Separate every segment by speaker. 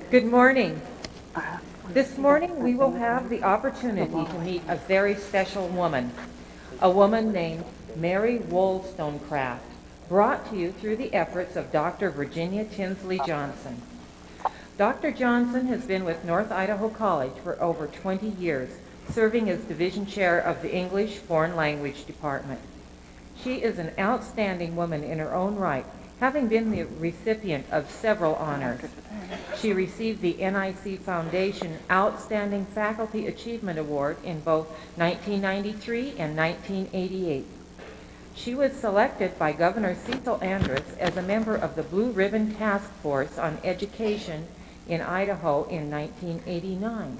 Speaker 1: Good morning. This morning we will have the opportunity to meet a very special woman, a woman named Mary Wollstonecraft, brought to you through the efforts of Dr. Virginia Tinsley Johnson. Dr. Johnson has been with North Idaho College for over 20 years, serving as division chair of the English Foreign Language Department. She is an outstanding woman in her own right, having been the recipient of several honors. She received the NIC Foundation Outstanding Faculty Achievement Award in both 1993 and 1988. She was selected by Governor Cecil Andrus as a member of the Blue Ribbon Task Force on Education in Idaho in 1989.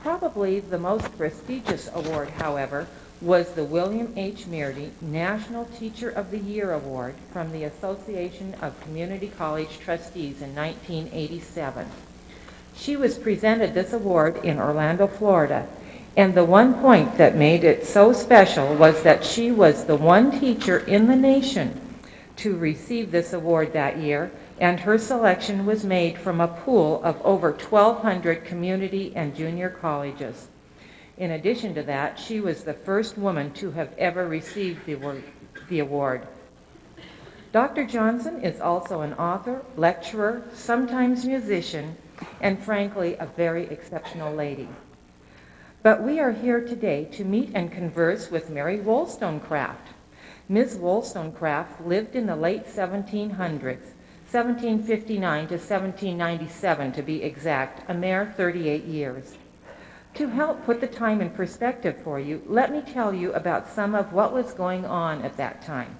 Speaker 1: Probably the most prestigious award, however, was the William H. Meardy National Teacher of the Year Award from the Association of Community College Trustees in 1987. She was presented this award in Orlando, Florida, and the one point that made it so special was that she was the one teacher in the nation to receive this award that year, and her selection was made from a pool of over 1,200 community and junior colleges. In addition to that, she was the first woman to have ever received the award. Dr. Johnson is also an author, lecturer, sometimes musician, and frankly, a very exceptional lady. But we are here today to meet and converse with Mary Wollstonecraft. Ms. Wollstonecraft lived in the late 1700s, 1759 to 1797 to be exact, a mere 38 years. To help put the time in perspective for you, let me tell you about some of what was going on at that time.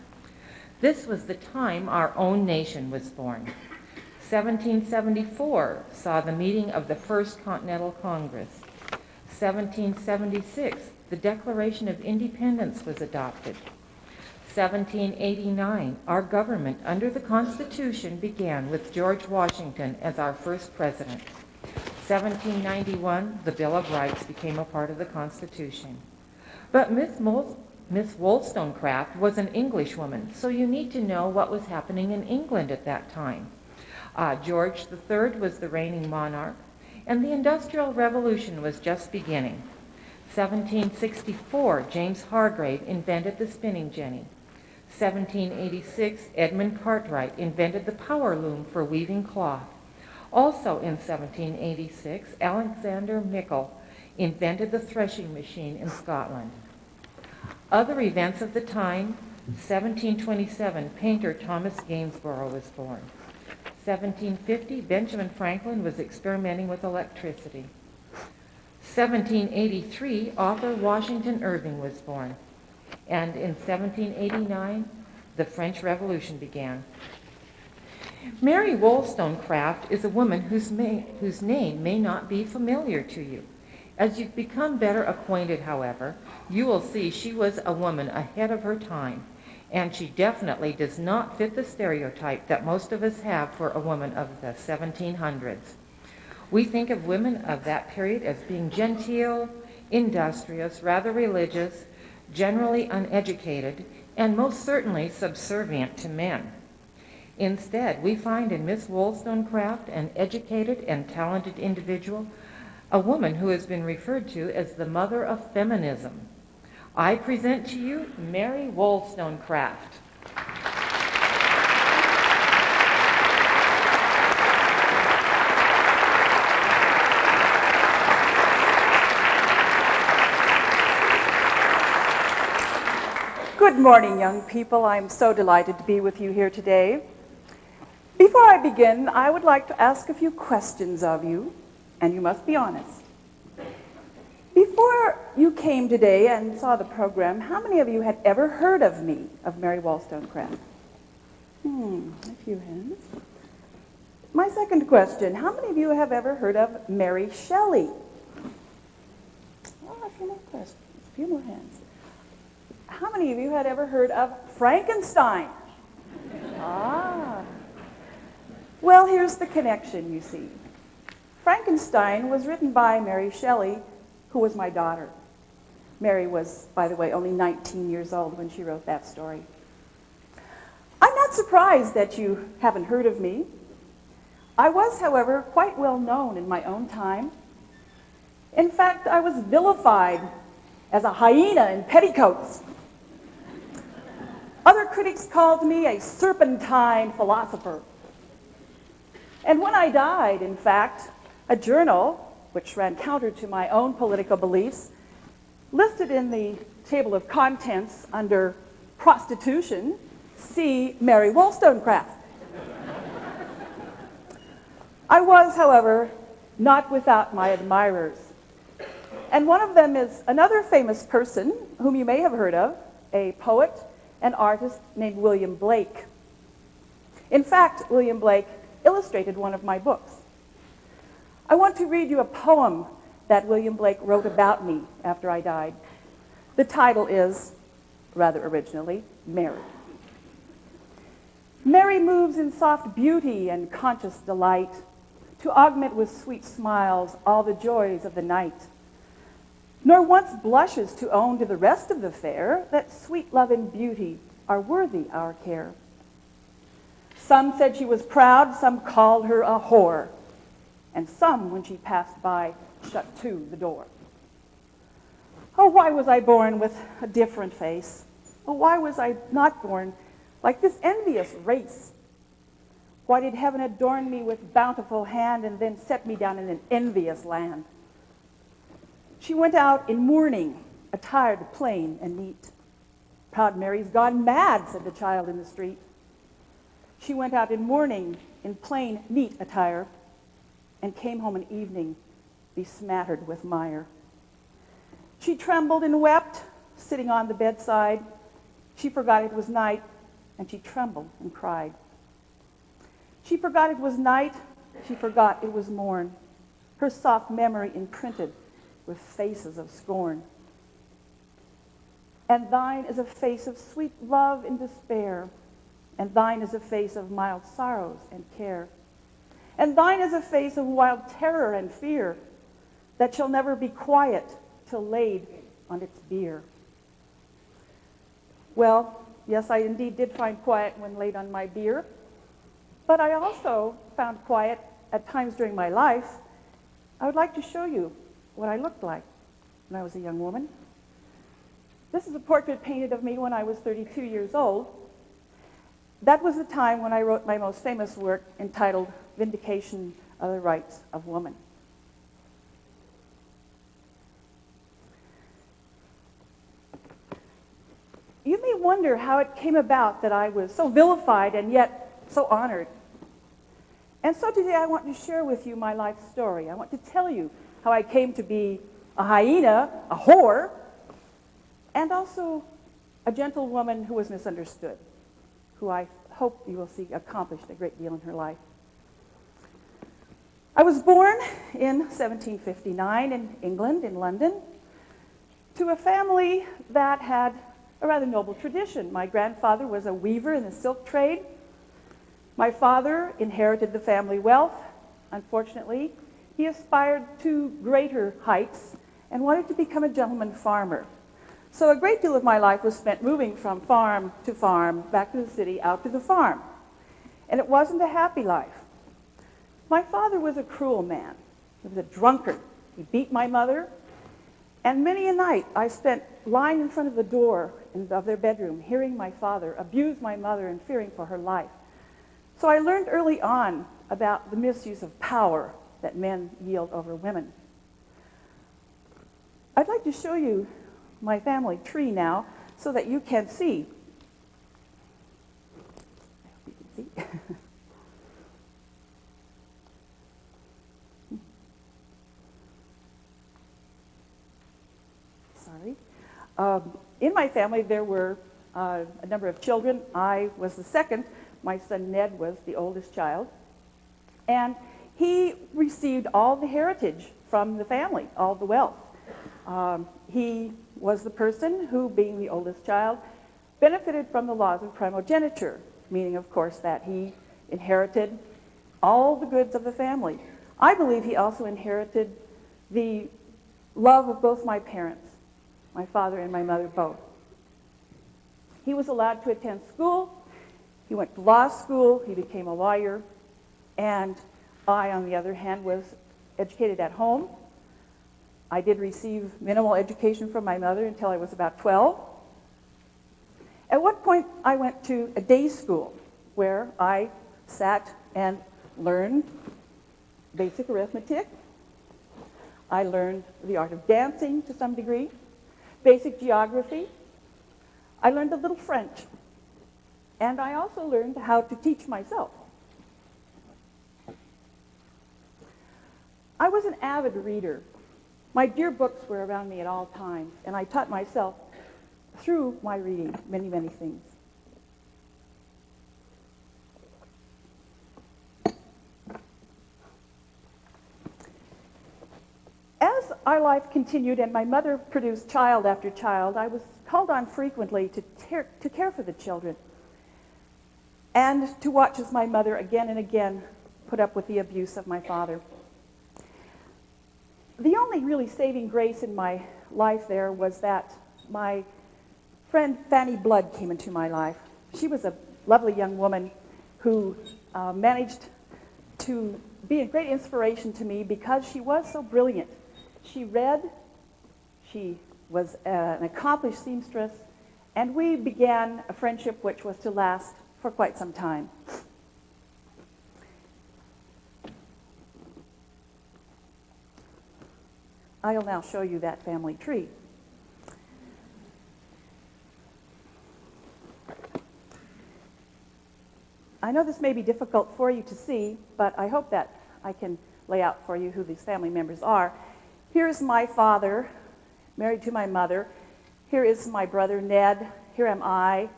Speaker 1: This was the time our own nation was born. 1774 saw the meeting of the First Continental Congress. 1776, the Declaration of Independence was adopted. 1789, our government under the Constitution began with George Washington as our first president. 1791, the Bill of Rights became a part of the Constitution. But Miss Wollstonecraft was an Englishwoman, so you need to know what was happening in England at that time. George III was the reigning monarch, and the Industrial Revolution was just beginning. 1764, James Hargrave invented the spinning jenny. 1786, Edmund Cartwright invented the power loom for weaving cloth. Also in 1786, Alexander Mickle invented the threshing machine in Scotland. Other events of the time, 1727, painter Thomas Gainsborough was born. 1750, Benjamin Franklin was experimenting with electricity. 1783, author Washington Irving was born. And in 1789, the French Revolution began. Mary Wollstonecraft is a woman whose name may not be familiar to you. As you become better acquainted, however, you will see she was a woman ahead of her time, and she definitely does not fit the stereotype that most of us have for a woman of the 1700s. We think of women of that period as being genteel, industrious, rather religious, generally uneducated, and most certainly subservient to men. Instead, we find in Miss Wollstonecraft an educated and talented individual, a woman who has been referred to as the mother of feminism. I present to you Mary Wollstonecraft.
Speaker 2: Good morning, young people. I'm so delighted to be with you here today. Before I begin, I would like to ask a few questions of you, and you must be honest. Before you came today and saw the program, how many of you had ever heard of me, of Mary Wollstonecraft? A few hands. My second question, how many of you have ever heard of Mary Shelley? Oh, a few more questions, a few more hands. How many of you had ever heard of Frankenstein? Well, here's the connection, you see. Frankenstein was written by Mary Shelley, who was my daughter. Mary was, by the way, only 19 years old when she wrote that story. I'm not surprised that you haven't heard of me. I was, however, quite well known in my own time. In fact, I was vilified as a hyena in petticoats. Other critics called me a serpentine philosopher. And when I died, in fact, a journal, which ran counter to my own political beliefs, listed in the table of contents under prostitution, see Mary Wollstonecraft. I was, however, not without my admirers. And one of them is another famous person whom you may have heard of, a poet and artist named William Blake. In fact, William Blake illustrated one of my books. I want to read you a poem that William Blake wrote about me after I died. The title is, rather originally, Mary. Mary moves in soft beauty and conscious delight, to augment with sweet smiles all the joys of the night, nor once blushes to own to the rest of the fair that sweet love and beauty are worthy our care. Some said she was proud, some called her a whore, and some, when she passed by, shut to the door. Oh, why was I born with a different face? Oh, why was I not born like this envious race? Why did heaven adorn me with bountiful hand and then set me down in an envious land? She went out in mourning, attired plain and neat. Proud Mary's gone mad, said the child in the street. She went out in mourning, in plain, neat attire, and came home in evening, besmattered with mire. She trembled and wept, sitting on the bedside. She forgot it was night, and she trembled and cried. She forgot it was night, she forgot it was morn, her soft memory imprinted with faces of scorn. And thine is a face of sweet love and despair, and thine is a face of mild sorrows and care, and thine is a face of wild terror and fear, that shall never be quiet till laid on its bier. Well, yes, I indeed did find quiet when laid on my bier, but I also found quiet at times during my life. I would like to show you what I looked like when I was a young woman. This is a portrait painted of me when I was 32 years old. That was the time when I wrote my most famous work entitled Vindication of the Rights of Woman. You may wonder how it came about that I was so vilified and yet so honored. And so today I want to share with you my life story. I want to tell you how I came to be a hyena, a whore, and also a gentle woman who was misunderstood, who I hope you will see accomplished a great deal in her life. I was born in 1759 in England, in London, to a family that had a rather noble tradition. My grandfather was a weaver in the silk trade. My father inherited the family wealth. Unfortunately, he aspired to greater heights and wanted to become a gentleman farmer. So a great deal of my life was spent moving from farm to farm, back to the city, out to the farm. And it wasn't a happy life. My father was a cruel man. He was a drunkard. He beat my mother. And many a night I spent lying in front of the door of their bedroom, hearing my father abuse my mother and fearing for her life. So I learned early on about the misuse of power that men yield over women. I'd like to show you my family tree now so that you can see. I hope you can see. Sorry. In my family there were a number of children. I was the second. My son Ned was the oldest child. And he received all the heritage from the family, all the wealth. He was the person who, being the oldest child, benefited from the laws of primogeniture, meaning, of course, that he inherited all the goods of the family. I believe he also inherited the love of both my parents, my father and my mother both. He was allowed to attend school. He went to law school. He became a lawyer. And I, on the other hand, was educated at home. I did receive minimal education from my mother until I was about 12. At what point I went to a day school where I sat and learned basic arithmetic. I learned the art of dancing to some degree, basic geography. I learned a little French. And I also learned how to teach myself. I was an avid reader. My dear books were around me at all times, and I taught myself through my reading many, many things. As our life continued and my mother produced child after child, I was called on frequently to care for the children and to watch as my mother again and again put up with the abuse of my father. The only really saving grace in my life there was that my friend Fanny Blood came into my life. She was a lovely young woman who managed to be a great inspiration to me because she was so brilliant. She read, she was an accomplished seamstress, and we began a friendship which was to last for quite some time. I'll now show you that family tree. I know this may be difficult for you to see, but I hope that I can lay out for you who these family members are. Here's my father, married to my mother. Here is my brother Ned. Here am I.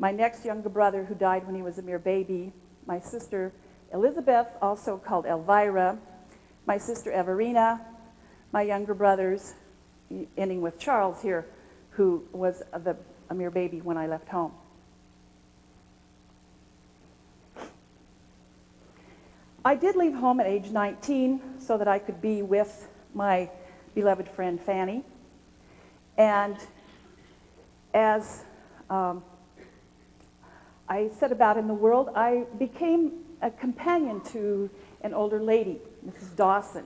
Speaker 2: My next younger brother, who died when he was a mere baby. My sister Elizabeth, also called Elvira. My sister Everina. My younger brothers, ending with Charles here, who was a mere baby when I left home. I did leave home at age 19 so that I could be with my beloved friend Fanny. And as I set about in the world, I became a companion to an older lady, Mrs. Dawson.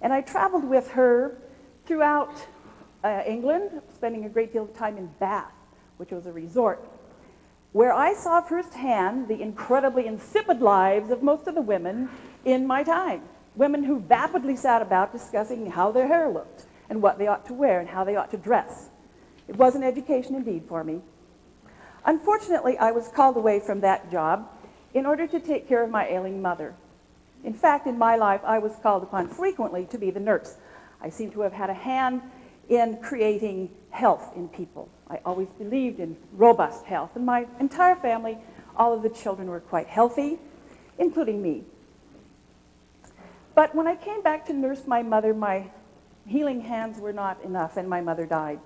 Speaker 2: And I traveled with her throughout England, spending a great deal of time in Bath, which was a resort, where I saw firsthand the incredibly insipid lives of most of the women in my time. Women who vapidly sat about discussing how their hair looked and what they ought to wear and how they ought to dress. It was an education indeed for me. Unfortunately, I was called away from that job in order to take care of my ailing mother. In fact, in my life, I was called upon frequently to be the nurse. I seem to have had a hand in creating health in people. I always believed in robust health, and my entire family, all of the children were quite healthy, including me. But when I came back to nurse my mother, my healing hands were not enough, and my mother died.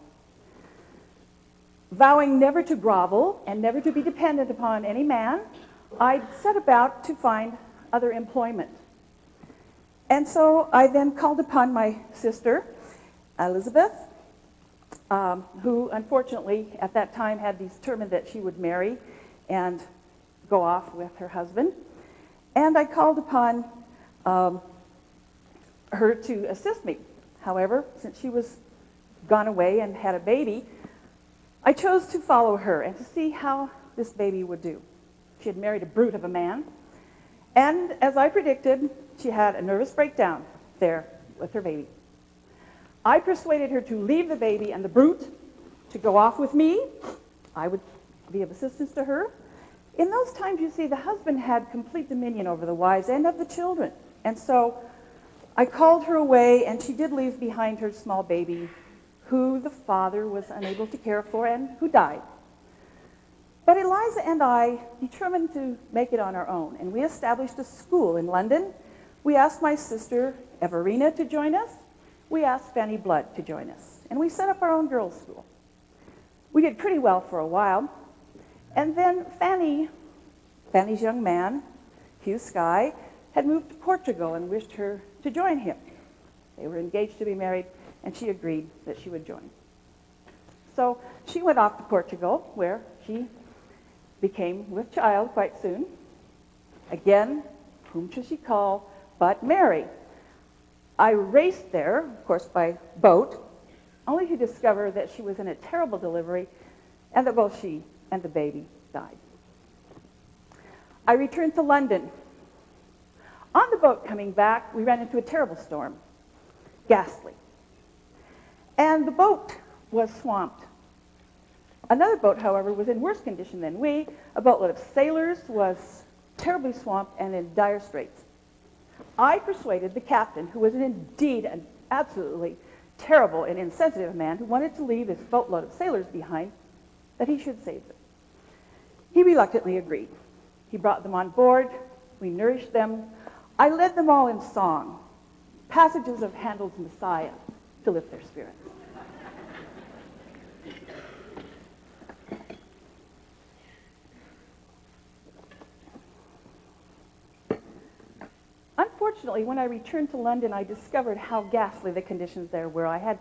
Speaker 2: Vowing never to grovel and never to be dependent upon any man, I set about to find other employment. And so I then called upon my sister, Elizabeth, who unfortunately at that time had determined that she would marry and go off with her husband. And I called upon her to assist me. However, since she was gone away and had a baby, I chose to follow her and to see how this baby would do. She had married a brute of a man. And as I predicted, she had a nervous breakdown there with her baby. I persuaded her to leave the baby and the brute to go off with me. I would be of assistance to her. In those times, you see, the husband had complete dominion over the wives and of the children. And so I called her away, and she did leave behind her small baby, who the father was unable to care for and who died. But Eliza and I determined to make it on our own, and we established a school in London. We asked my sister Everina to join us. We asked Fanny Blood to join us, and we set up our own girls' school. We did pretty well for a while, and then Fanny's young man, Hugh Skye, had moved to Portugal and wished her to join him. They were engaged to be married, and she agreed that she would join. So she went off to Portugal, where she became with child quite soon. Again, whom should she call but Mary? I raced there, of course, by boat, only to discover that she was in a terrible delivery and that both she and the baby died. I returned to London. On the boat coming back, we ran into a terrible storm, ghastly. And the boat was swamped. Another boat, however, was in worse condition than we. A boatload of sailors was terribly swamped and in dire straits. I persuaded the captain, who was indeed an absolutely terrible and insensitive man who wanted to leave this boatload of sailors behind, that he should save them. He reluctantly agreed. He brought them on board. We nourished them. I led them all in song, passages of Handel's Messiah to lift their spirits. Unfortunately, when I returned to London, I discovered how ghastly the conditions there were. I had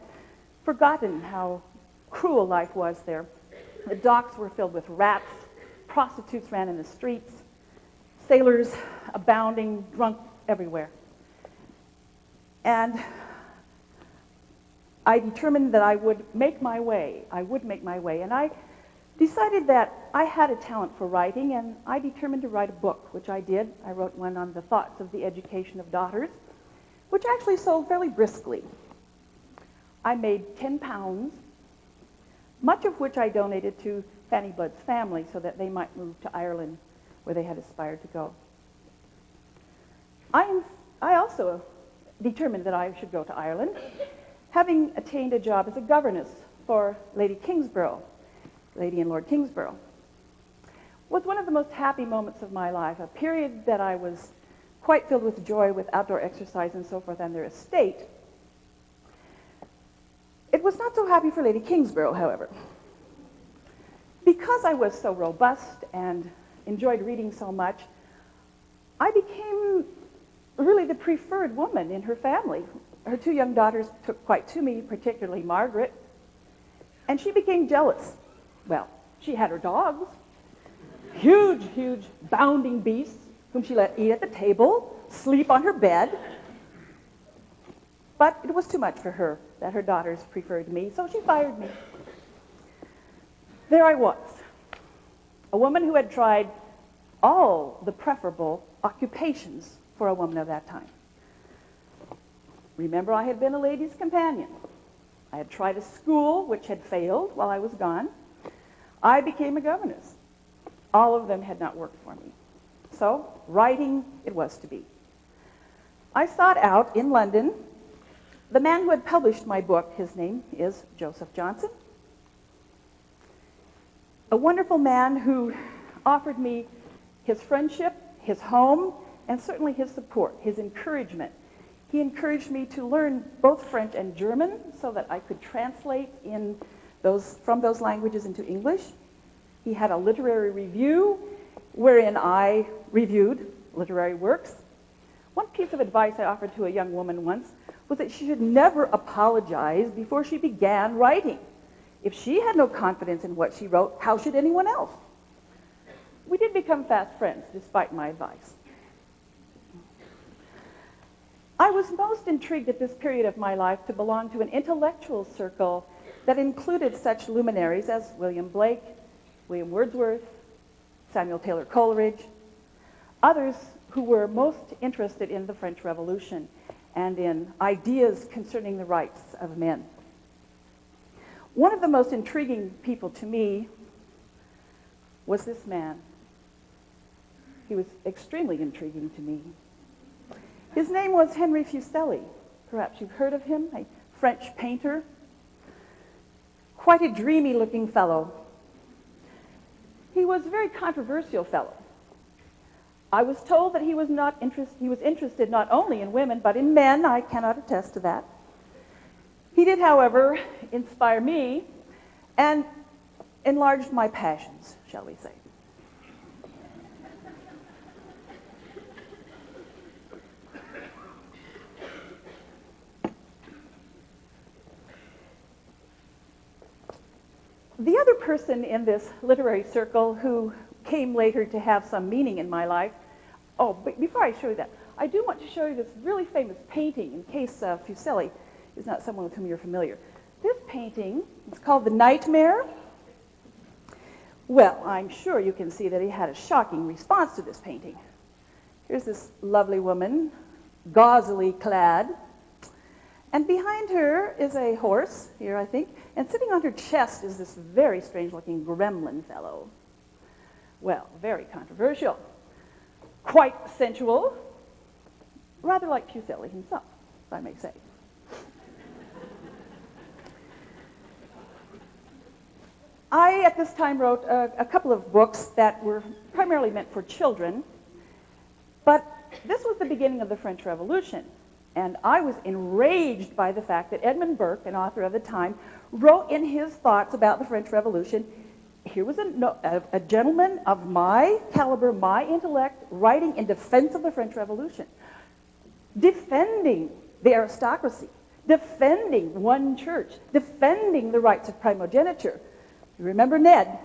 Speaker 2: forgotten how cruel life was there. The docks were filled with rats, prostitutes ran in the streets, sailors abounding, drunk everywhere. And I determined that I would make my way. And I decided that I had a talent for writing, and I determined to write a book, which I did. I wrote one on the thoughts of the education of daughters, which actually sold fairly briskly. I made 10 pounds, much of which I donated to Fanny Blood's family so that they might move to Ireland, where they had aspired to go. I also determined that I should go to Ireland, having attained a job as a governess for Lady and Lord Kingsborough. Was one of the most happy moments of my life, a period that I was quite filled with joy with outdoor exercise and so forth on their estate. It was not so happy for Lady Kingsborough, however. Because I was so robust and enjoyed reading so much, I became really the preferred woman in her family. Her two young daughters took quite to me, particularly Margaret, and she became jealous. Well, she had her dogs, huge, bounding beasts, whom she let eat at the table, sleep on her bed. But it was too much for her that her daughters preferred me, so she fired me. There I was, a woman who had tried all the preferable occupations for a woman of that time. Remember, I had been a lady's companion. I had tried a school which had failed while I was gone. I became a governess. All of them had not worked for me. So, writing it was to be. I sought out in London the man who had published my book. His name is Joseph Johnson. A wonderful man who offered me his friendship, his home, and certainly his support, his encouragement. He encouraged me to learn both French and German so that I could translate from those languages into English. He had a literary review wherein I reviewed literary works. One piece of advice I offered to a young woman once was that she should never apologize before she began writing. If she had no confidence in what she wrote, how should anyone else? We did become fast friends, despite my advice. I was most intrigued at this period of my life to belong to an intellectual circle that included such luminaries as William Blake, William Wordsworth, Samuel Taylor Coleridge, others who were most interested in the French Revolution and in ideas concerning the rights of men. One of the most intriguing people to me was this man. He was extremely intriguing to me. His name was Henry Fusilli. Perhaps you've heard of him, a French painter. Quite a dreamy-looking fellow. He was a very controversial fellow. I was told that he was interested not only in women, but in men. I cannot attest to that. He did, however, inspire me and enlarged my passions, shall we say. The other person in this literary circle who came later to have some meaning in my life Oh, but before I show you that, I do want to show you this really famous painting in case Fusilli is not someone with whom you're familiar. This painting is called The Nightmare. Well, I'm sure you can see that he had a shocking response to this painting. Here's this lovely woman, gauzily clad, and behind her is a horse, here I think, and sitting on her chest is this very strange-looking gremlin fellow. Well, very controversial, quite sensual, rather like Fusilli himself, if I may say. I, at this time, wrote a couple of books that were primarily meant for children, but this was the beginning of the French Revolution, and I was enraged by the fact that Edmund Burke, an author of the time, wrote in his thoughts about the French Revolution, here was a gentleman of my caliber, my intellect, writing in defense of the French Revolution, defending the aristocracy, defending one church, defending the rights of primogeniture. You remember Ned?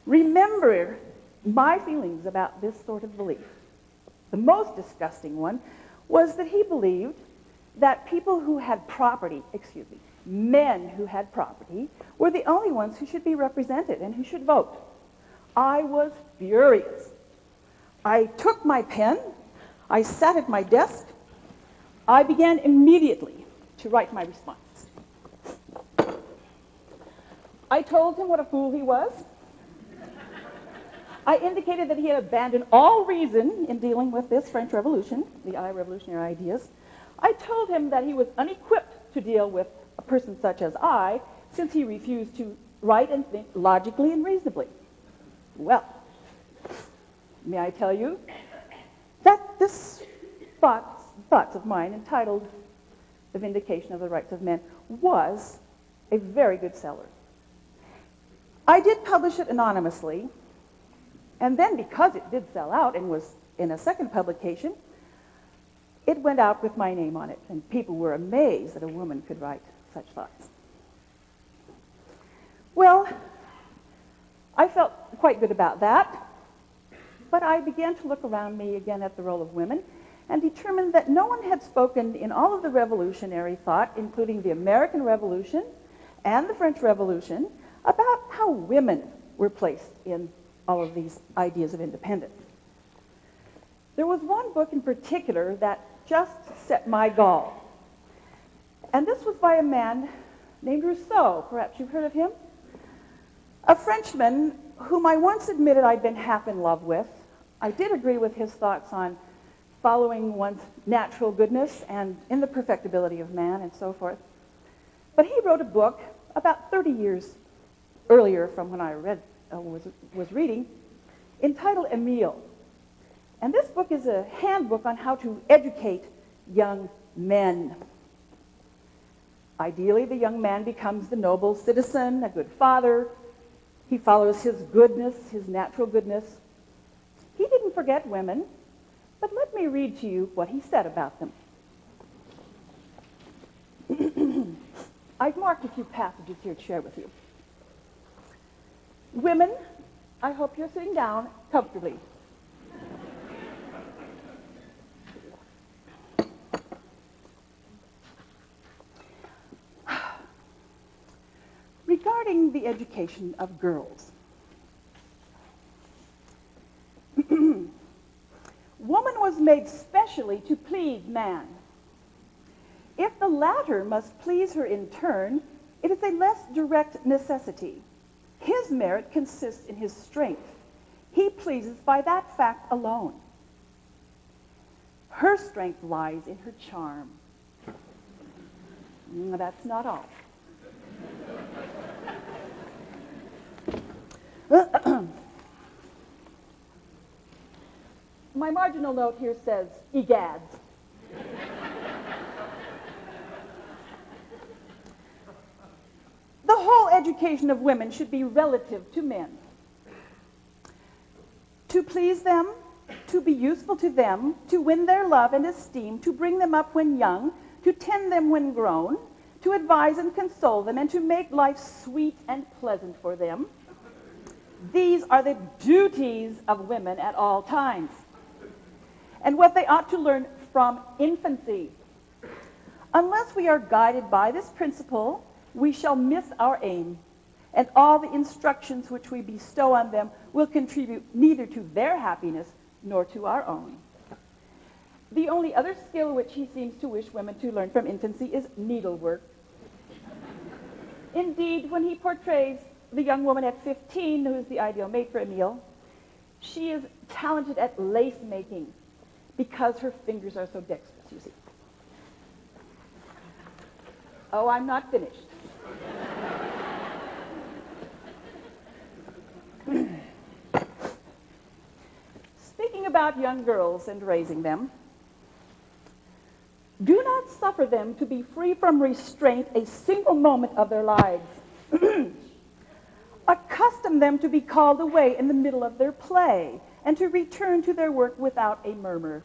Speaker 2: Remember my feelings about this sort of belief. The most disgusting one was that he believed that people who had property, men who had property, were the only ones who should be represented and who should vote. I was furious. I took my pen, I sat at my desk, I began immediately to write my response. I told him what a fool he was. I indicated that he had abandoned all reason in dealing with this French Revolution, the revolutionary ideas. I told him that he was unequipped to deal with a person such as I, since he refused to write and think logically and reasonably. Well, may I tell you that this thoughts of mine, entitled The Vindication of the Rights of Men, was a very good seller. I did publish it anonymously, and then because it did sell out and was in a second publication, it went out with my name on it, and people were amazed that a woman could write such thoughts. Well, I felt quite good about that, but I began to look around me again at the role of women and determined that no one had spoken in all of the revolutionary thought, including the American Revolution and the French Revolution, about how women were placed in all of these ideas of independence. There was one book in particular that just set my gall. And this was by a man named Rousseau. Perhaps you've heard of him? A Frenchman whom I once admitted I'd been half in love with. I did agree with his thoughts on following one's natural goodness and in the perfectibility of man and so forth. But he wrote a book about 30 years earlier from when I was reading, entitled Emile. And this book is a handbook on how to educate young men. Ideally, the young man becomes the noble citizen, a good father. He follows his goodness, his natural goodness. He didn't forget women, but let me read to you what he said about them. I've marked a few passages here to share with you. Women, I hope you're sitting down comfortably. Regarding the education of girls, woman was made specially to please man. If the latter must please her in turn, it is a less direct necessity. His merit consists in his strength. He pleases by that fact alone. Her strength lies in her charm. That's not all. My marginal note here says, egads. The whole education of women should be relative to men. To please them, to be useful to them, to win their love and esteem, to bring them up when young, to tend them when grown, to advise and console them, and to make life sweet and pleasant for them. These are the duties of women at all times. and what they ought to learn from infancy. Unless we are guided by this principle, we shall miss our aim, and all the instructions which we bestow on them will contribute neither to their happiness nor to our own. The only other skill which he seems to wish women to learn from infancy is needlework. Indeed, when he portrays the young woman at 15 who is the ideal mate for Emile, she is talented at lace making because her fingers are so dexterous, you see. Oh, I'm not finished. Speaking about young girls and raising them, do not suffer them to be free from restraint a single moment of their lives. Accustom them to be called away in the middle of their play and to return to their work without a murmur.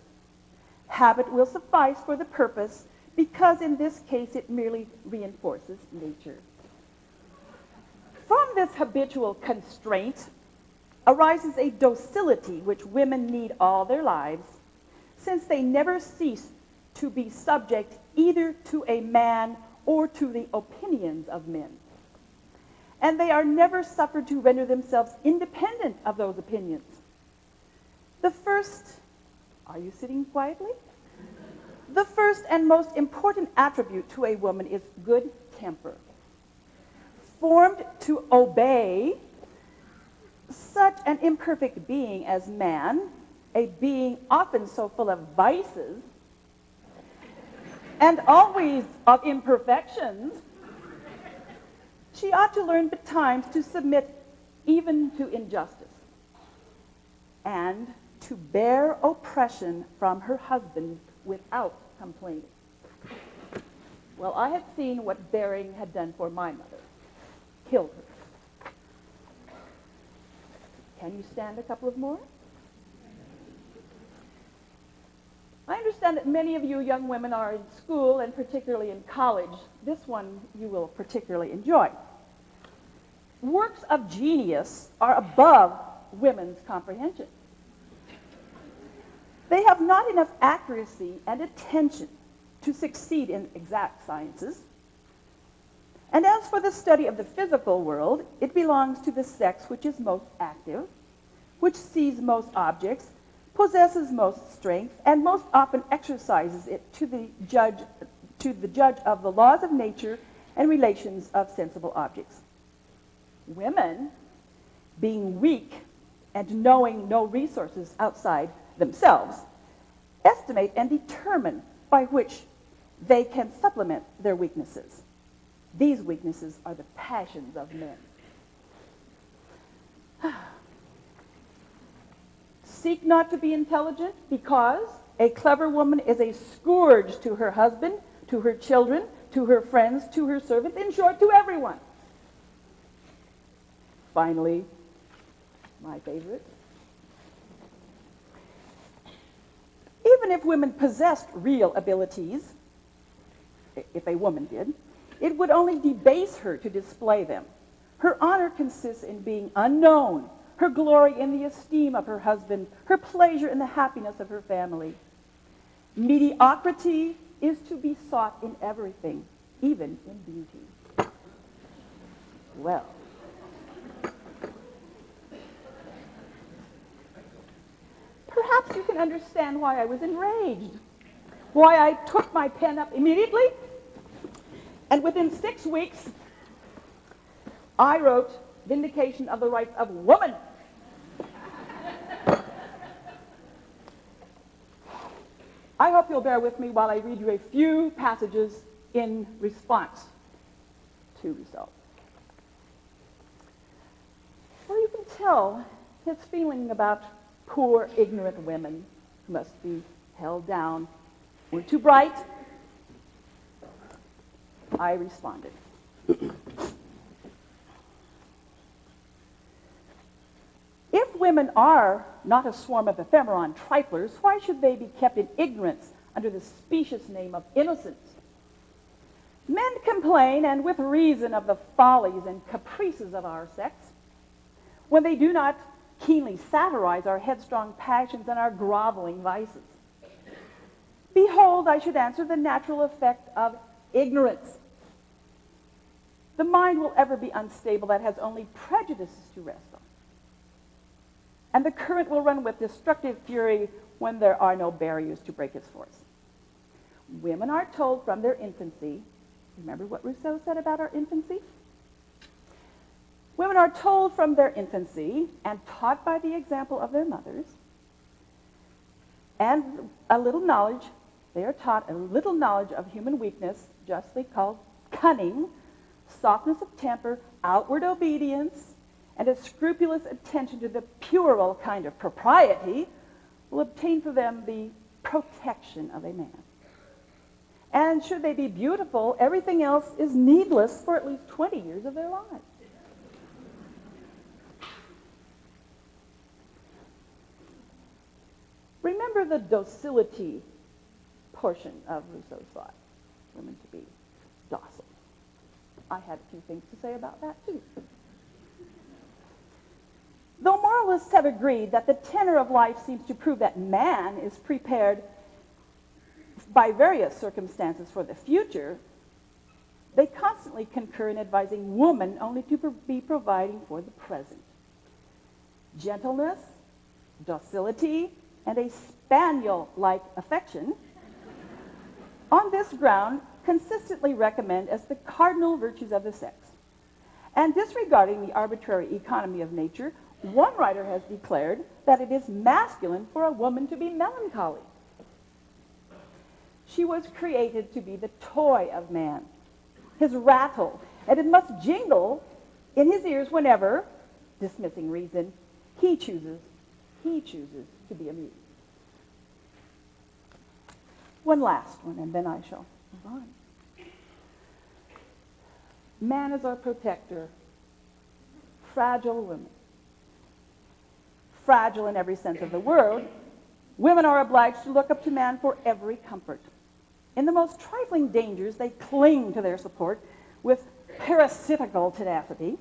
Speaker 2: Habit will suffice for the purpose, because in this case it merely reinforces nature. From this habitual constraint arises a docility which women need all their lives, since they never cease to be subject either to a man or to the opinions of men. And they are never suffered to render themselves independent of those opinions. The first, are you sitting quietly? The first and most important attribute to a woman is good temper. Formed to obey such an imperfect being as man, a being often so full of vices, and always of imperfections, she ought to learn betimes to submit even to injustice, and to bear oppression from her husband without complaining. Well, I had seen what bearing had done for my mother. Killed her. Can you stand a couple of more? I understand that many of you young women are in school, and particularly in college. This one you will particularly enjoy. Works of genius are above women's comprehension. They have not enough accuracy and attention to succeed in exact sciences. And as for the study of the physical world, it belongs to the sex which is most active, which sees most objects, possesses most strength, and most often exercises it to the judge of the laws of nature and relations of sensible objects. Women, being weak and knowing no resources outside themselves, estimate and determine by which they can supplement their weaknesses. These weaknesses are the passions of men. Seek not to be intelligent, because a clever woman is a scourge to her husband, to her children, to her friends, to her servants, in short, to everyone. Finally, my favorite. Even if women possessed real abilities, if a woman did, it would only debase her to display them. Her honor consists in being unknown, her glory in the esteem of her husband, her pleasure in the happiness of her family. Mediocrity is to be sought in everything, even in beauty. Well, perhaps you can understand why I was enraged, why I took my pen up immediately, and within 6 weeks, I wrote Vindication of the Rights of Woman. I hope you'll bear with me while I read you a few passages in response to Rousseau. Well, you can tell his feeling about poor, ignorant women who must be held down. We're too bright. I responded. If women are not a swarm of ephemeron triflers, why should they be kept in ignorance under the specious name of innocence? Men complain, and with reason, of the follies and caprices of our sex, when they do not keenly satirize our headstrong passions and our groveling vices. Behold, I should answer, the natural effect of ignorance. The mind will ever be unstable that has only prejudices to rest on. And the current will run with destructive fury when there are no barriers to break its force. Women are told from their infancy, remember what Rousseau said about our infancy? Women are told from their infancy and taught by the example of their mothers, and a little knowledge, they are taught a little knowledge of human weakness, justly called cunning, softness of temper, outward obedience, and a scrupulous attention to the puerile kind of propriety will obtain for them the protection of a man. And should they be beautiful, everything else is needless for at least 20 years of their lives. Remember the docility portion of Rousseau's thought, women to be docile. I had a few things to say about that too. Though moralists have agreed that the tenor of life seems to prove that man is prepared by various circumstances for the future, they constantly concur in advising woman only to be providing for the present. Gentleness, docility, and a spaniel-like affection, on this ground, consistently recommend as the cardinal virtues of the sex. And disregarding the arbitrary economy of nature, one writer has declared that it is masculine for a woman to be melancholy. She was created to be the toy of man, his rattle, and it must jingle in his ears whenever, dismissing reason, he chooses to be amused. One last one, and then I shall move on. Man is our protector. Fragile women. Fragile in every sense of the word. Women are obliged to look up to man for every comfort. In the most trifling dangers, they cling to their support with parasitical tenacity,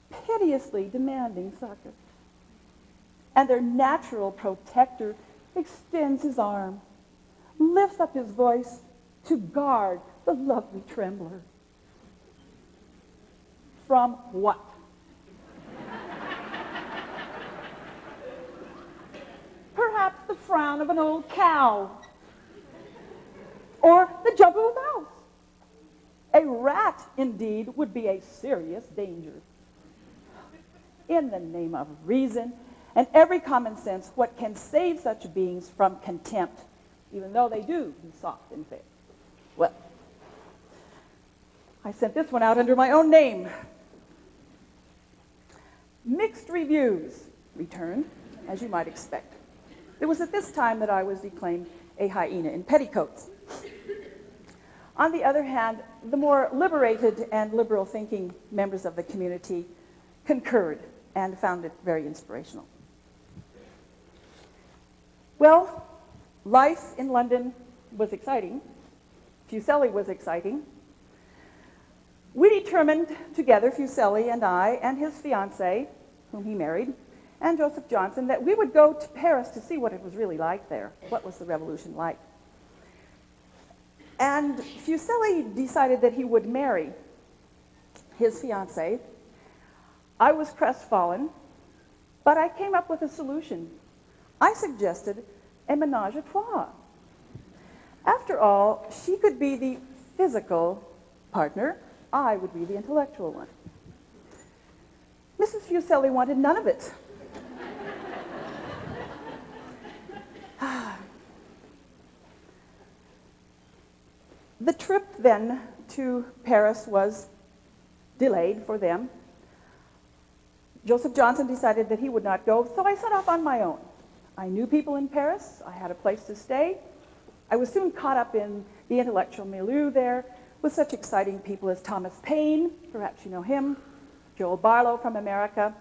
Speaker 2: piteously demanding succor. And their natural protector extends his arm, lifts up his voice to guard the lovely trembler. From what? Perhaps the frown of an old cow, or the jump of a mouse. A rat, indeed, would be a serious danger. In the name of reason and every common sense, what can save such beings from contempt, even though they do be soft and fair? Well, I sent this one out under my own name. Mixed reviews returned, as you might expect. It was at this time that I was declaimed a hyena in petticoats. On the other hand, the more liberated and liberal-thinking members of the community concurred and found it very inspirational. Well, life in London was exciting. Fusilli was exciting. We determined together, Fusilli and I and his fiancée, whom he married, and Joseph Johnson, that we would go to Paris to see what it was really like there. What was the revolution like? And Fusilli decided that he would marry his fiancée. I was crestfallen, but I came up with a solution. I suggested a menage a trois. After all, she could be the physical partner, I would be the intellectual one. Mrs. Fusilli wanted none of it. The trip then to Paris was delayed for them. Joseph Johnson decided that he would not go, so I set off on my own. I knew people in Paris. I had a place to stay. I was soon caught up in the intellectual milieu there with such exciting people as Thomas Paine, perhaps you know him, Joel Barlow from America,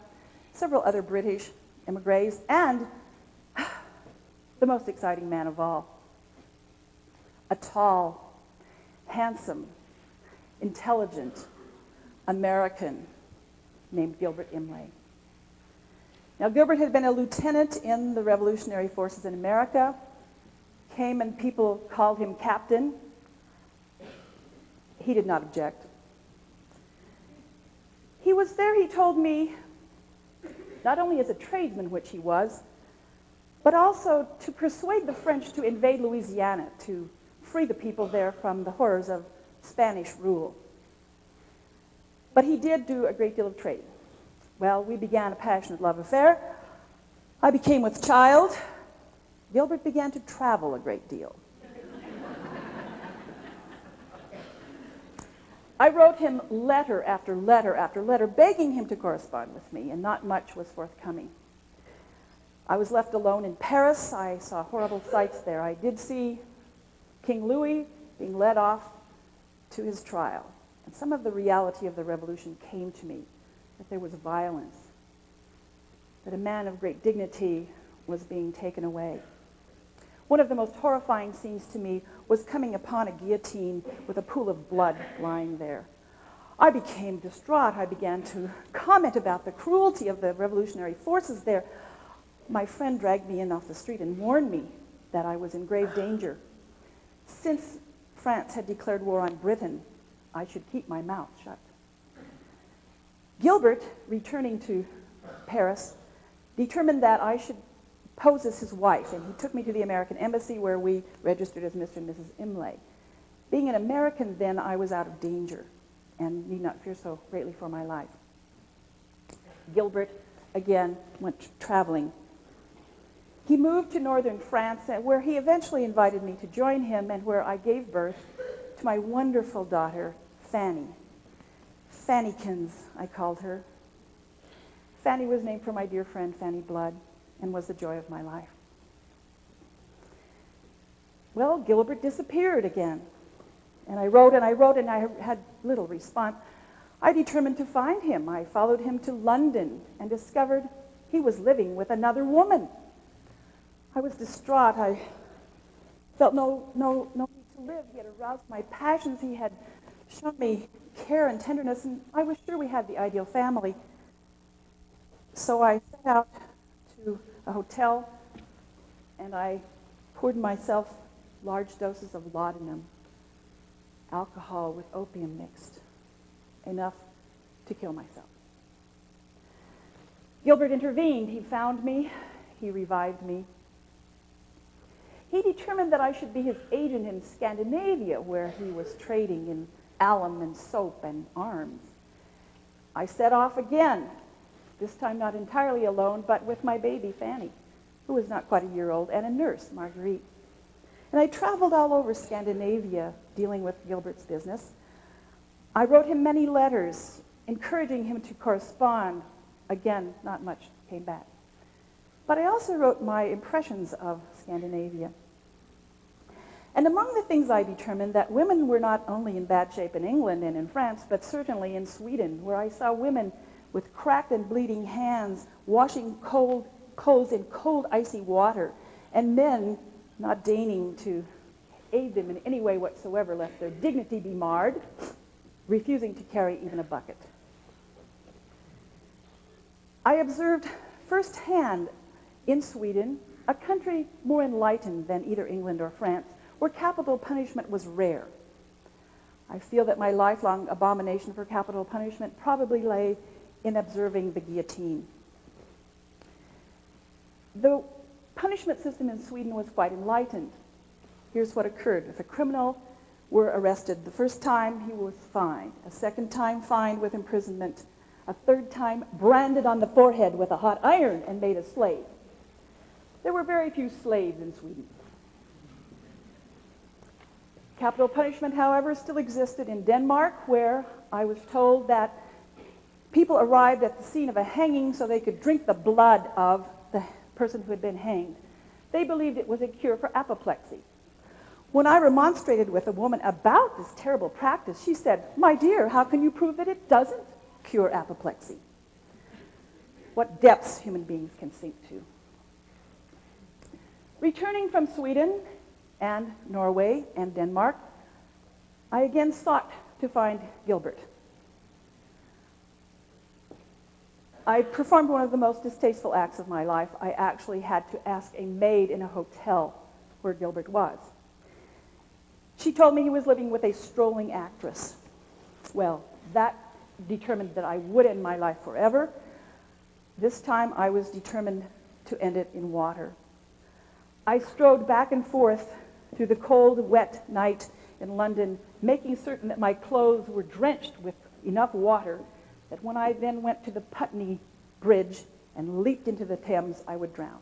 Speaker 2: several other British emigres, and the most exciting man of all, a tall, handsome, intelligent American named Gilbert Imlay. Now, Gilbert had been a lieutenant in the revolutionary forces in America, came and people called him captain. He did not object. He was there, he told me, not only as a tradesman, which he was, but also to persuade the French to invade Louisiana, to free the people there from the horrors of Spanish rule. But he did do a great deal of trade. Well, we began a passionate love affair. I became with child. Gilbert began to travel a great deal. I wrote him letter after letter after letter, begging him to correspond with me, and not much was forthcoming. I was left alone in Paris. I saw horrible sights there. I did see King Louis being led off to his trial. And some of the reality of the revolution came to me, that there was violence, that a man of great dignity was being taken away. One of the most horrifying scenes to me was coming upon a guillotine with a pool of blood lying there. I became distraught. I began to comment about the cruelty of the revolutionary forces there. My friend dragged me in off the street and warned me that I was in grave danger. Since France had declared war on Britain, I should keep my mouth shut. Gilbert, returning to Paris, determined that I should pose as his wife, and he took me to the American embassy where we registered as Mr. and Mrs. Imlay. Being an American then, I was out of danger and need not fear so greatly for my life. Gilbert, again, went traveling. He moved to northern France, where he eventually invited me to join him and where I gave birth to my wonderful daughter, Fanny. Fannykins, I called her. Fanny was named for my dear friend, Fanny Blood, and was the joy of my life. Well, Gilbert disappeared again. And I wrote and I wrote and I had little response. I determined to find him. I followed him to London and discovered he was living with another woman. I was distraught. I felt no need to live. He had aroused my passions. He had shown me care and tenderness, and I was sure we had the ideal family. So I set out to a hotel, and I poured myself large doses of laudanum, alcohol with opium mixed, enough to kill myself. Gilbert intervened. He found me. He revived me. He determined that I should be his agent in Scandinavia, where he was trading in alum and soap and arms. I set off again, this time not entirely alone, but with my baby, Fanny, who was not quite a year old, and a nurse, Marguerite. And I traveled all over Scandinavia dealing with Gilbert's business. I wrote him many letters, encouraging him to correspond. Again, not much came back. But I also wrote my impressions of Scandinavia. And among the things I determined that women were not only in bad shape in England and in France, but certainly in Sweden, where I saw women with cracked and bleeding hands washing cold clothes in cold, icy water, and men not deigning to aid them in any way whatsoever, lest their dignity be marred, refusing to carry even a bucket. I observed firsthand in Sweden, a country more enlightened than either England or France, where capital punishment was rare. I feel that my lifelong abomination for capital punishment probably lay in observing the guillotine. The punishment system in Sweden was quite enlightened. Here's what occurred. If a criminal were arrested the first time, he was fined. A second time, fined with imprisonment. A third time, branded on the forehead with a hot iron and made a slave. There were very few slaves in Sweden. Capital punishment, however, still existed in Denmark, where I was told that people arrived at the scene of a hanging so they could drink the blood of the person who had been hanged. They believed it was a cure for apoplexy. When I remonstrated with a woman about this terrible practice, she said, "My dear, how can you prove that it doesn't cure apoplexy?" What depths human beings can sink to. Returning from Sweden and Norway and Denmark, I again sought to find Gilbert. I performed one of the most distasteful acts of my life. I actually had to ask a maid in a hotel where Gilbert was. She told me he was living with a strolling actress. Well, that determined that I would end my life forever. This time I was determined to end it in water. I strode back and forth through the cold, wet night in London, making certain that my clothes were drenched with enough water that when I then went to the Putney Bridge and leaped into the Thames, I would drown.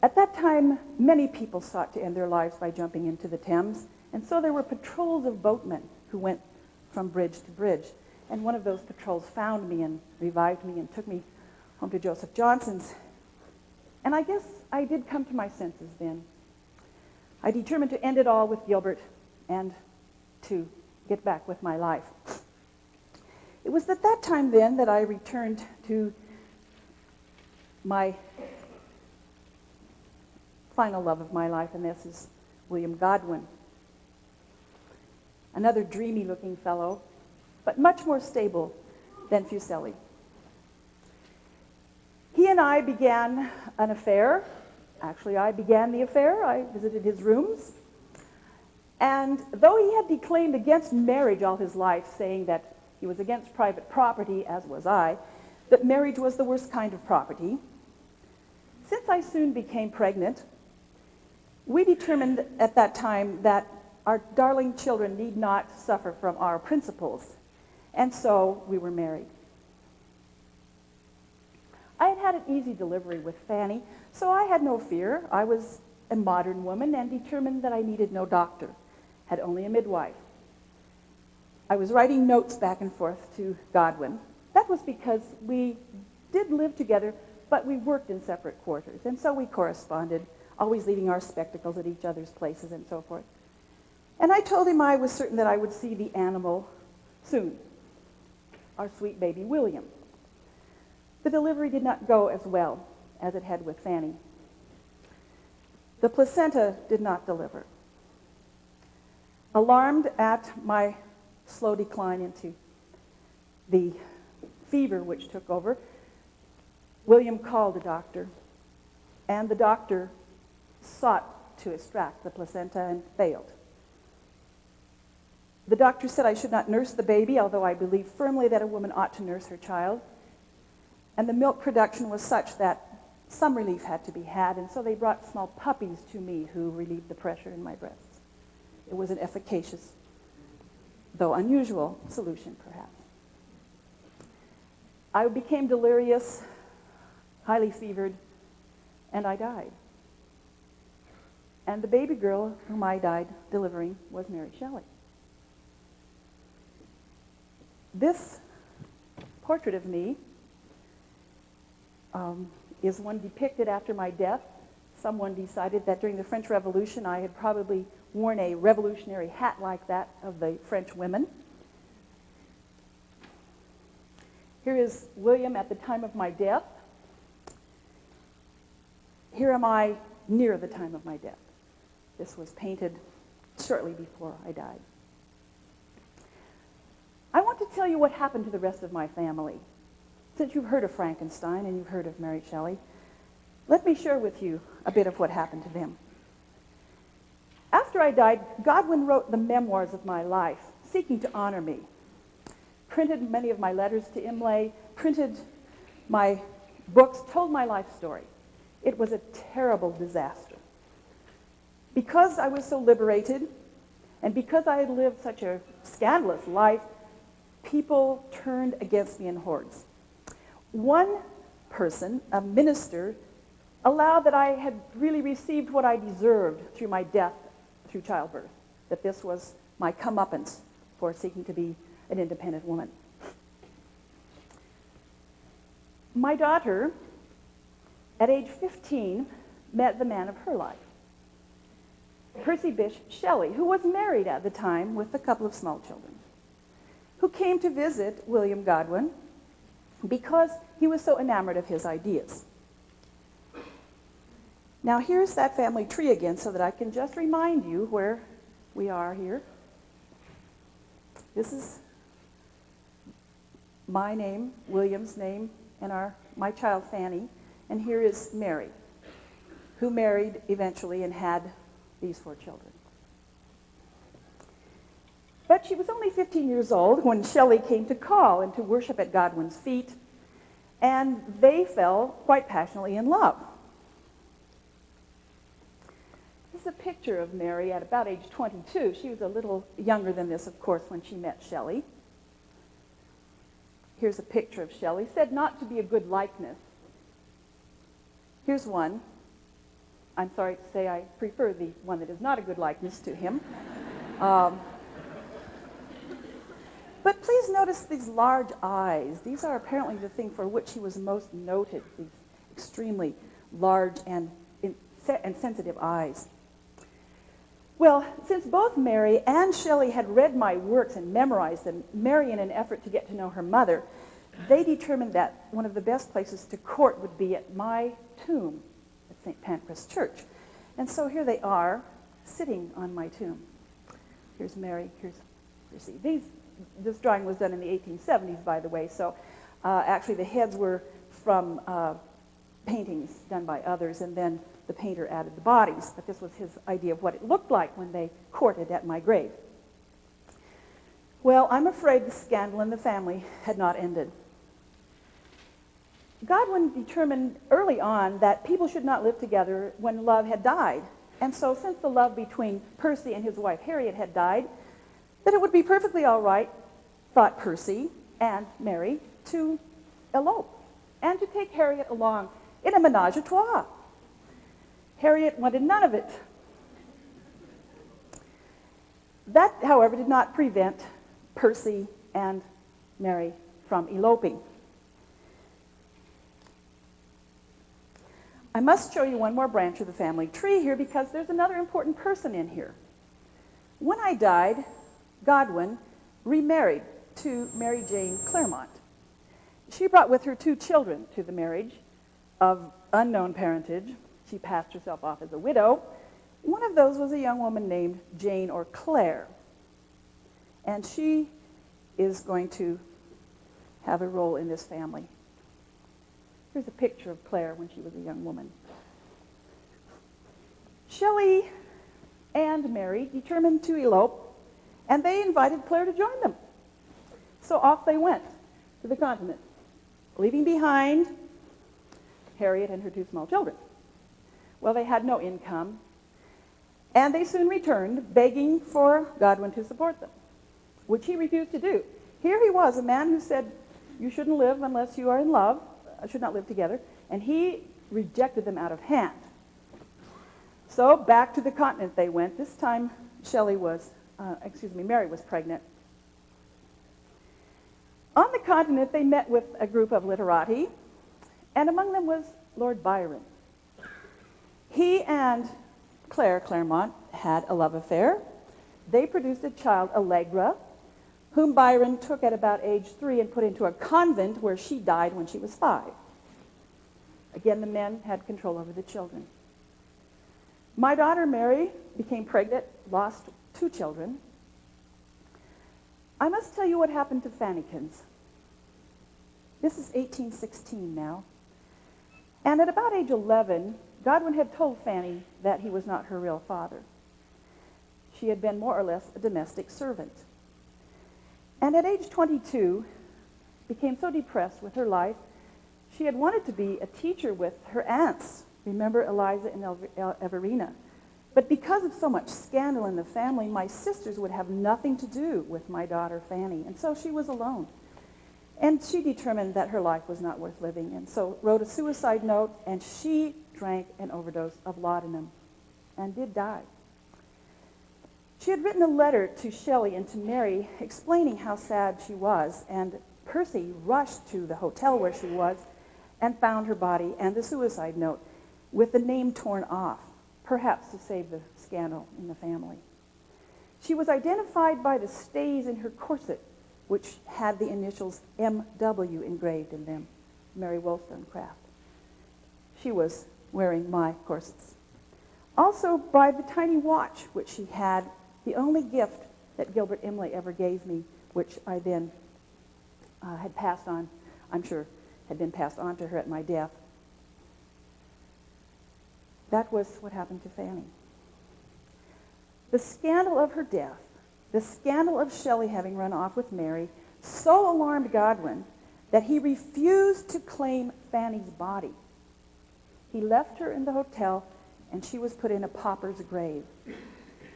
Speaker 2: At that time, many people sought to end their lives by jumping into the Thames, and so there were patrols of boatmen who went from bridge to bridge. And one of those patrols found me and revived me and took me home to Joseph Johnson's. And I guess I did come to my senses then. I determined to end it all with Gilbert and to get back with my life. It was at that time then that I returned to my final love of my life, and this is William Godwin. Another dreamy-looking fellow, but much more stable than Fusilli. He and I began an affair. Actually, I began the affair. I visited his rooms. And though he had declaimed against marriage all his life, saying that he was against private property, as was I, that marriage was the worst kind of property, since I soon became pregnant, we determined at that time that our darling children need not suffer from our principles. And so we were married. I had had an easy delivery with Fanny, so I had no fear. I was a modern woman and determined that I needed no doctor, had only a midwife. I was writing notes back and forth to Godwin. That was because we did live together, but we worked in separate quarters, and so we corresponded, always leaving our spectacles at each other's places and so forth. And I told him I was certain that I would see the animal soon, our sweet baby William. The delivery did not go as well as it had with Fanny. The placenta did not deliver. Alarmed at my slow decline into the fever which took over, William called a doctor, and the doctor sought to extract the placenta and failed. The doctor said I should not nurse the baby, although I believe firmly that a woman ought to nurse her child. And the milk production was such that some relief had to be had, and so they brought small puppies to me who relieved the pressure in my breasts. It was an efficacious, though unusual, solution, perhaps. I became delirious, highly fevered, and I died. And the baby girl whom I died delivering was Mary Shelley. This portrait of me is one depicted after my death. Someone decided that during the French Revolution I had probably worn a revolutionary hat like that of the French women. Here is William at the time of my death. Here am I near the time of my death. This was painted shortly before I died. I want to tell you what happened to the rest of my family. Since you've heard of Frankenstein and you've heard of Mary Shelley, let me share with you a bit of what happened to them. After I died, Godwin wrote the memoirs of my life, seeking to honor me. Printed many of my letters to Imlay, printed my books, told my life story. It was a terrible disaster. Because I was so liberated, and because I had lived such a scandalous life, people turned against me in hordes. One person, a minister, allowed that I had really received what I deserved through my death through childbirth, that this was my comeuppance for seeking to be an independent woman. My daughter, at age 15, met the man of her life, Percy Shelley, who was married at the time with a couple of small children, who came to visit William Godwin because he was so enamored of his ideas. Now here's that family tree again so that I can just remind you where we are here. This is my name, William's name, and my child Fanny, and here is Mary. who married eventually and had these 4 children. But she was only 15 years old when Shelley came to call and to worship at Godwin's feet, and they fell quite passionately in love. This is a picture of Mary at about age 22. She was a little younger than this, of course, when she met Shelley. Here's a picture of Shelley, said not to be a good likeness. Here's one. I'm sorry to say I prefer the one that is not a good likeness to him. But please notice these large eyes. These are apparently the thing for which he was most noted, these extremely large and sensitive eyes. Well, since both Mary and Shelley had read my works and memorized them, Mary in an effort to get to know her mother, they determined that one of the best places to court would be at my tomb at St. Pancras Church. And so here they are, sitting on my tomb. Here's Mary, here's Percy. This drawing was done in the 1870s, by the way, so actually the heads were from paintings done by others, and then the painter added the bodies, but this was his idea of what it looked like when they courted at my grave. Well, I'm afraid the scandal in the family had not ended. Godwin determined early on that people should not live together when love had died, and so since the love between Percy and his wife Harriet had died, that it would be perfectly all right, thought Percy and Mary, to elope and to take Harriet along in a ménage à trois. Harriet wanted none of it. That, however, did not prevent Percy and Mary from eloping. I must show you one more branch of the family tree here because there's another important person in here. When I died, Godwin remarried to Mary Jane Claremont. She brought with her 2 children to the marriage of unknown parentage. She passed herself off as a widow. One of those was a young woman named Jane or Clare. And she is going to have a role in this family. Here's a picture of Clare when she was a young woman. Shelley and Mary determined to elope, and they invited Clare to join them. So off they went to the continent, leaving behind Harriet and her 2 small children. Well, they had no income, and they soon returned, begging for Godwin to support them, which he refused to do. Here he was, a man who said, you shouldn't live unless you are in love, should not live together, and he rejected them out of hand. So back to the continent they went. This time Mary was pregnant. On the continent they met with a group of literati, and among them was Lord Byron. He and Clare Claremont had a love affair. They produced a child, Allegra, whom Byron took at about age 3 and put into a convent where she died when she was 5. Again, the men had control over the children. My daughter Mary became pregnant, lost 2 children. I must tell you what happened to Fannykins. This is 1816 now. And at about age 11, Godwin had told Fanny that he was not her real father. She had been more or less a domestic servant. And at age 22, became so depressed with her life, she had wanted to be a teacher with her aunts. Remember Eliza and Everina? But because of so much scandal in the family, my sisters would have nothing to do with my daughter Fanny, and so she was alone. And she determined that her life was not worth living, and so wrote a suicide note, and she drank an overdose of laudanum and did die. She had written a letter to Shelley and to Mary explaining how sad she was, and Percy rushed to the hotel where she was and found her body and the suicide note with the name torn off, perhaps to save the scandal in the family. She was identified by the stays in her corset, which had the initials M.W. engraved in them, Mary Wollstonecraft. She was wearing my corsets. Also by the tiny watch which she had, the only gift that Gilbert Imlay ever gave me, which I then had passed on, I'm sure had been passed on to her at my death. that was what happened to Fanny. The scandal of her death, the scandal of Shelley having run off with Mary, so alarmed Godwin that he refused to claim Fanny's body. He left her in the hotel, and she was put in a pauper's grave.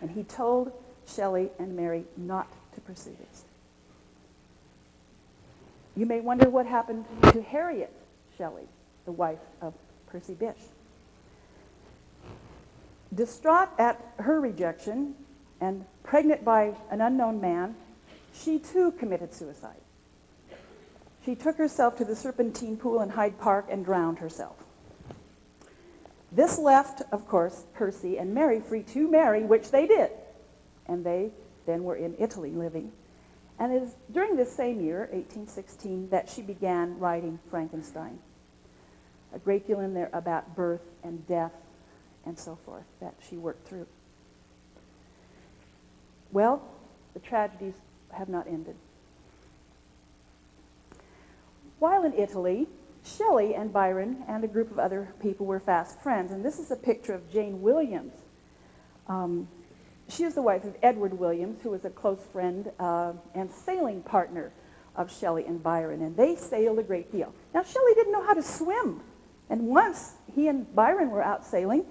Speaker 2: And he told Shelley and Mary not to pursue this. You may wonder what happened to Harriet Shelley, the wife of Percy Bysshe. Distraught at her rejection and pregnant by an unknown man, she too committed suicide. She took herself to the Serpentine Pool in Hyde Park and drowned herself. This left, of course, Percy and Mary free to marry, which they did. And they then were in Italy living. And it is during this same year, 1816, that she began writing Frankenstein. A great deal in there about birth and death and so forth that she worked through. Well, the tragedies have not ended. While in Italy, Shelley and Byron and a group of other people were fast friends. And this is a picture of Jane Williams. She is the wife of Edward Williams, who was a close friend and sailing partner of Shelley and Byron. And they sailed a great deal. Now, Shelley didn't know how to swim. And once he and Byron were out sailing,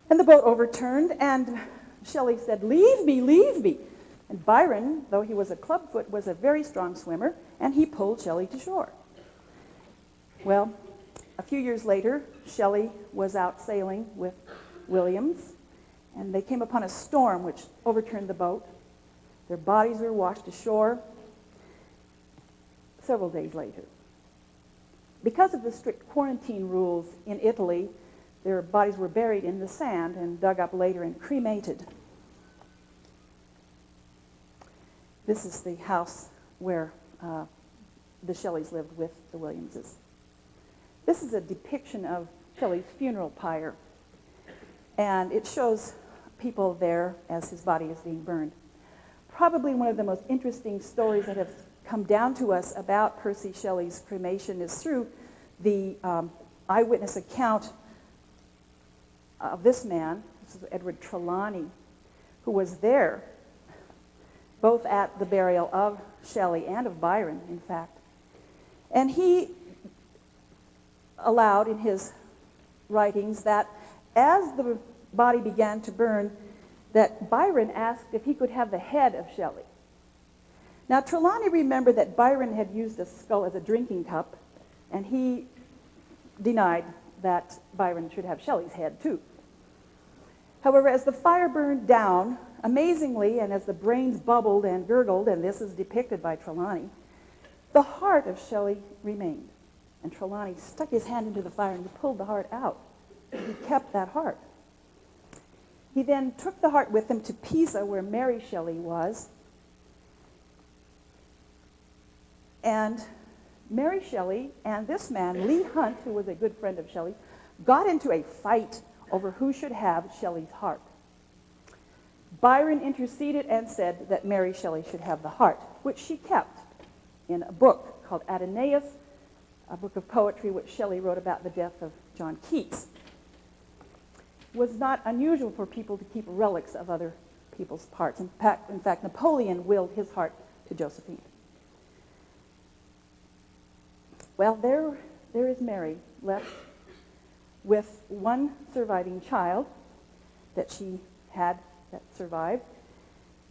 Speaker 2: and the boat overturned, and Shelley said, "Leave me, leave me." And Byron, though he was a clubfoot, was a very strong swimmer, and he pulled Shelley to shore. Well, a few years later, Shelley was out sailing with Williams, and they came upon a storm which overturned the boat. Their bodies were washed ashore several days later. Because of the strict quarantine rules in Italy, their bodies were buried in the sand and dug up later and cremated. This is the house where the Shelleys lived with the Williamses. This is a depiction of Shelley's funeral pyre, and it shows people there as his body is being burned. Probably one of the most interesting stories that have come down to us about Percy Shelley's cremation is through the eyewitness account of this man, this is Edward Trelawney, who was there both at the burial of Shelley and of Byron, in fact. And he allowed in his writings that as the body began to burn, that Byron asked if he could have the head of Shelley. Now, Trelawney remembered that Byron had used a skull as a drinking cup, and he denied that Byron should have Shelley's head, too. However, as the fire burned down, amazingly, and as the brains bubbled and gurgled, and this is depicted by Trelawney, the heart of Shelley remained. And Trelawney stuck his hand into the fire and he pulled the heart out. He kept that heart. He then took the heart with him to Pisa, where Mary Shelley was. And Mary Shelley and this man, Leigh Hunt, who was a good friend of Shelley, got into a fight over who should have Shelley's heart. Byron interceded and said that Mary Shelley should have the heart, which she kept in a book called Adonais, a book of poetry which Shelley wrote about the death of John Keats. It was not unusual for people to keep relics of other people's parts. In fact, Napoleon willed his heart to Josephine. Well, there is Mary left with one surviving child that she had that survived.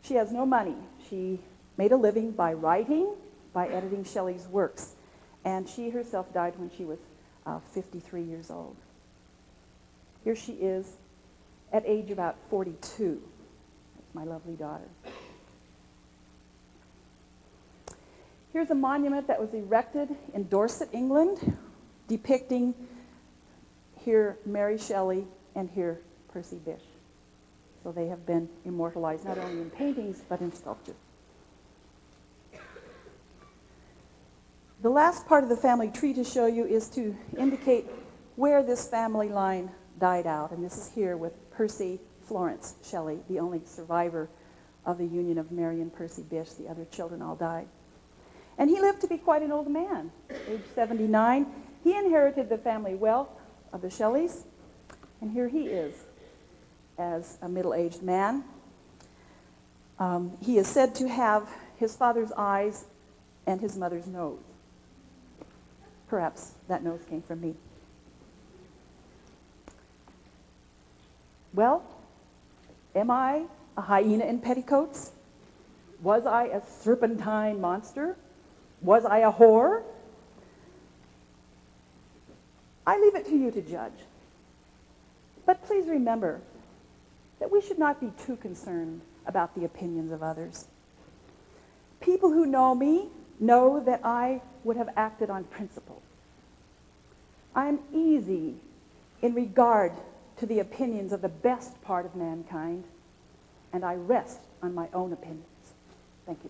Speaker 2: She has no money. She made a living by writing, by editing Shelley's works. And she herself died when she was 53 years old. Here she is at age about 42. That's my lovely daughter. Here's a monument that was erected in Dorset, England, depicting here Mary Shelley and here Percy Bysshe. So they have been immortalized not only in paintings but in sculpture. The last part of the family tree to show you is to indicate where this family line died out. And this is here with Percy Florence Shelley, the only survivor of the union of Mary and Percy Bysshe. The other children all died. And he lived to be quite an old man, age 79. He inherited the family wealth of the Shelleys, And here he is as a middle-aged man. He is said to have his father's eyes and his mother's nose. Perhaps that nose came from me. Well, am I a hyena in petticoats? Was I a serpentine monster? Was I a whore? I leave it to you to judge. But please remember that we should not be too concerned about the opinions of others. People who know me know that I would have acted on principle. I am easy in regard to the opinions of the best part of mankind, and I rest on my own opinions. Thank you.